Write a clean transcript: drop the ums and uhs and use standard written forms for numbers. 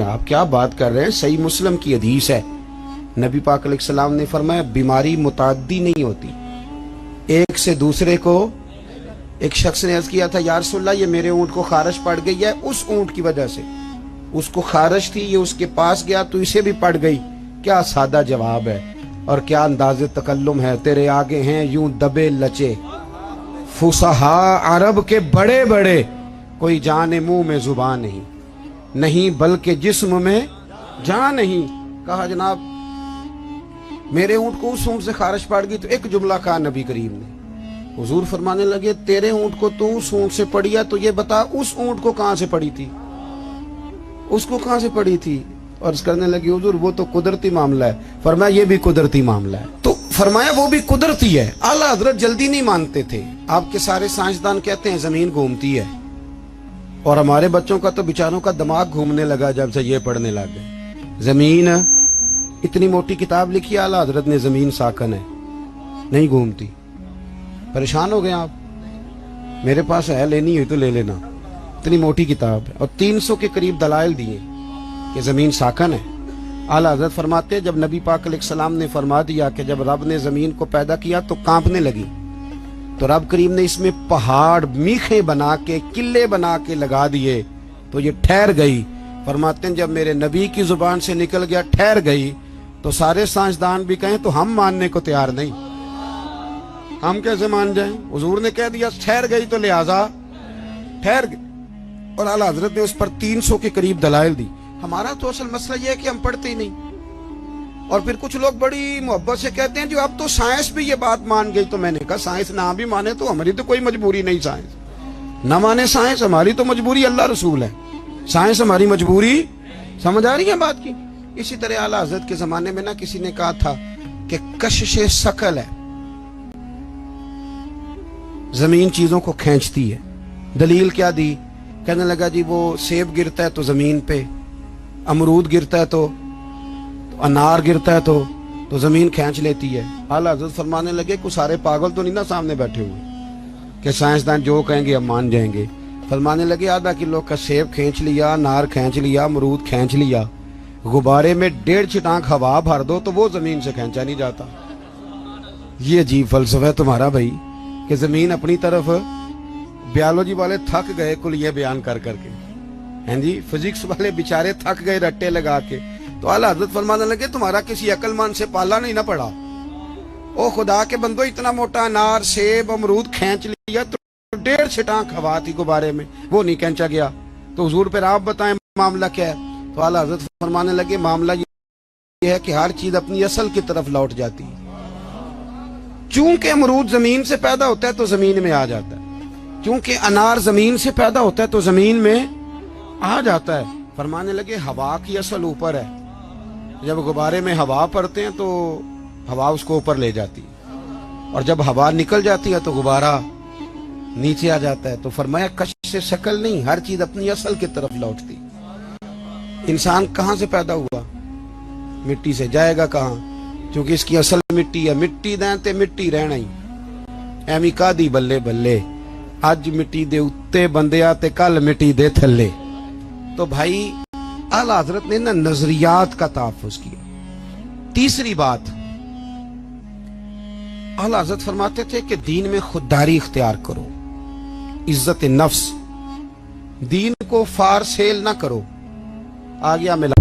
آپ کیا بات کر رہے ہیں؟ صحیح مسلم کی حدیث ہے، نبی پاک علیہ السلام نے فرمایا بیماری متعدی نہیں ہوتی، ایک سے دوسرے کو۔ ایک شخص نے عرض کیا تھا یا رسول اللہ یہ میرے اونٹ کو خارش پڑ گئی ہے اس اونٹ کی وجہ سے، اس کو خارش تھی، یہ اس کے پاس گیا تو اسے بھی پڑ گئی۔ کیا سادہ جواب ہے اور کیا انداز تکلم ہے! تیرے آگے ہیں یوں دبے لچے فصحاء عرب کے بڑے بڑے، کوئی جان منہ میں زبان نہیں بلکہ جسم میں جان نہیں۔ کہا جناب میرے اونٹ کو اس اونٹ سے خارش پڑ گئی، تو ایک جملہ کہا نبی کریم نے۔ حضور فرمانے لگے تیرے اونٹ کو تو اس اونٹ سے پڑی ہے، تو یہ بتا اس اونٹ کو کہاں سے پڑی تھی، اس کو کہاں سے پڑی تھی؟ اور اس کرنے لگی حضور وہ تو قدرتی معاملہ ہے۔ فرمایا یہ بھی قدرتی معاملہ ہے، تو فرمایا وہ بھی قدرتی ہے۔ اعلیٰ حضرت جلدی نہیں مانتے تھے۔ آپ کے سارے سائنسدان کہتے ہیں زمین گھومتی ہے، اور ہمارے بچوں کا تو بیچاروں کا دماغ گھومنے لگا جب سے یہ پڑھنے لگ گئے۔ زمین اتنی موٹی کتاب لکھی اعلیٰ حضرت نے، زمین ساکن ہے نہیں گھومتی۔ پریشان ہو گئے آپ؟ میرے پاس ہے، لینی ہوئی تو لے لینا، اتنی موٹی کتاب ہے، اور 300 کے قریب دلائل دیے کہ زمین ساکن ہے۔ اعلیٰ حضرت فرماتے ہیں جب نبی پاک علیہ السلام نے فرما دیا کہ جب رب نے زمین کو پیدا کیا تو کانپنے لگی، تو رب کریم نے اس میں پہاڑ میخیں بنا کے قلعے بنا کے لگا دیے تو یہ ٹھہر گئی۔ فرماتے ہیں جب میرے نبی کی زبان سے نکل گیا ٹھہر گئی، تو سارے سائنسدان بھی کہیں تو ہم ماننے کو تیار نہیں، ہم کیسے مان جائیں؟ حضور نے کہہ دیا ٹھہر گئی تو لہذا ٹھہر گئی، اور اعلیٰ حضرت نے اس پر 300 کے قریب دلائل دی۔ ہمارا تو اصل مسئلہ یہ ہے کہ ہم پڑھتے ہی نہیں، اور پھر کچھ لوگ بڑی محبت سے کہتے ہیں جو اب تو سائنس بھی یہ بات مان گئی۔ تو میں نے کہا سائنس نہ بھی مانے تو ہماری تو کوئی مجبوری نہیں، سائنس نہ مانے سائنس ہماری تو مجبوری اللہ رسول ہے، سائنس ہماری مجبوری۔ سمجھ آ رہی ہے بات کی؟ اسی طرح اعلیٰ حضرت کے زمانے میں کسی نے کہا تھا کہ کشش ثقل ہے، زمین چیزوں کو کھینچتی ہے۔ دلیل کیا دی؟ کہنے لگا جی وہ سیب گرتا ہے تو زمین پہ، امرود گرتا ہے تو انار گرتا ہے تو زمین کھینچ لیتی ہے۔ اعلیٰ حضرت فرمانے لگے کوئی سارے پاگل تو نہیں نا سامنے بیٹھے ہوئے کہ سائنسدان جو کہیں گے ہم مان جائیں گے۔ فرمانے لگے آدھا کلو کا سیب کھینچ لیا، انار کھینچ لیا، امرود کھینچ لیا، غبارے میں 1.5 چھٹانک ہوا بھر دو تو وہ زمین سے کھینچا نہیں جاتا۔ یہ عجیب فلسفہ ہے تمہارا بھائی کہ زمین اپنی طرف، بیالوجی والے تھک گئے کل یہ بیان کر کے، ہیں جی فزکس والے بیچارے تھک گئے رٹے لگا کے۔ تو اعلیٰ حضرت فرمانے لگے تمہارا کسی عقل مند سے پالا نہیں نہ پڑا، او خدا کے بندو اتنا موٹا انار سیب امرود کھینچ لیا تو 1.5 چھٹانک ہوا تھی غبارے میں، وہ نہیں کھینچا گیا۔ تو حضور پھر آپ بتائیں معاملہ کیا ہے؟ تو اعلیٰ حضرت فرمانے لگے معاملہ یہ ہے کہ ہر چیز اپنی اصل کی طرف لوٹ جاتی ہے۔ چونکہ امرود زمین سے پیدا ہوتا ہے تو زمین میں آ جاتا ہے، چونکہ انار زمین سے پیدا ہوتا ہے تو زمین میں آ جاتا ہے۔ فرمانے لگے ہوا کی اصل اوپر ہے، جب غبارے میں ہوا پڑتے ہیں تو ہوا اس کو اوپر لے جاتی ہے، اور جب ہوا نکل جاتی ہے تو غبارہ نیچے آ جاتا ہے۔ تو فرمایا کشش سے شکل نہیں، ہر چیز اپنی اصل کی طرف لوٹتی۔ انسان کہاں سے پیدا ہوا؟ مٹی سے، جائے گا کہاں؟ چونکہ اس کی اصل مٹی ہے، مٹی دیں تے مٹی رہنا ہی ایویں کا دی بلے بلے، اج مٹی دے اتے بندیا تے کل مٹی دے تھلے۔ تو بھائی اعلیٰ حضرت نے نظریات کا تحفظ کیا۔ تیسری بات، اعلیٰ حضرت فرماتے تھے کہ دین میں خودداری اختیار کرو، عزت نفس، دین کو فار سیل نہ کرو۔ آ گیا ملا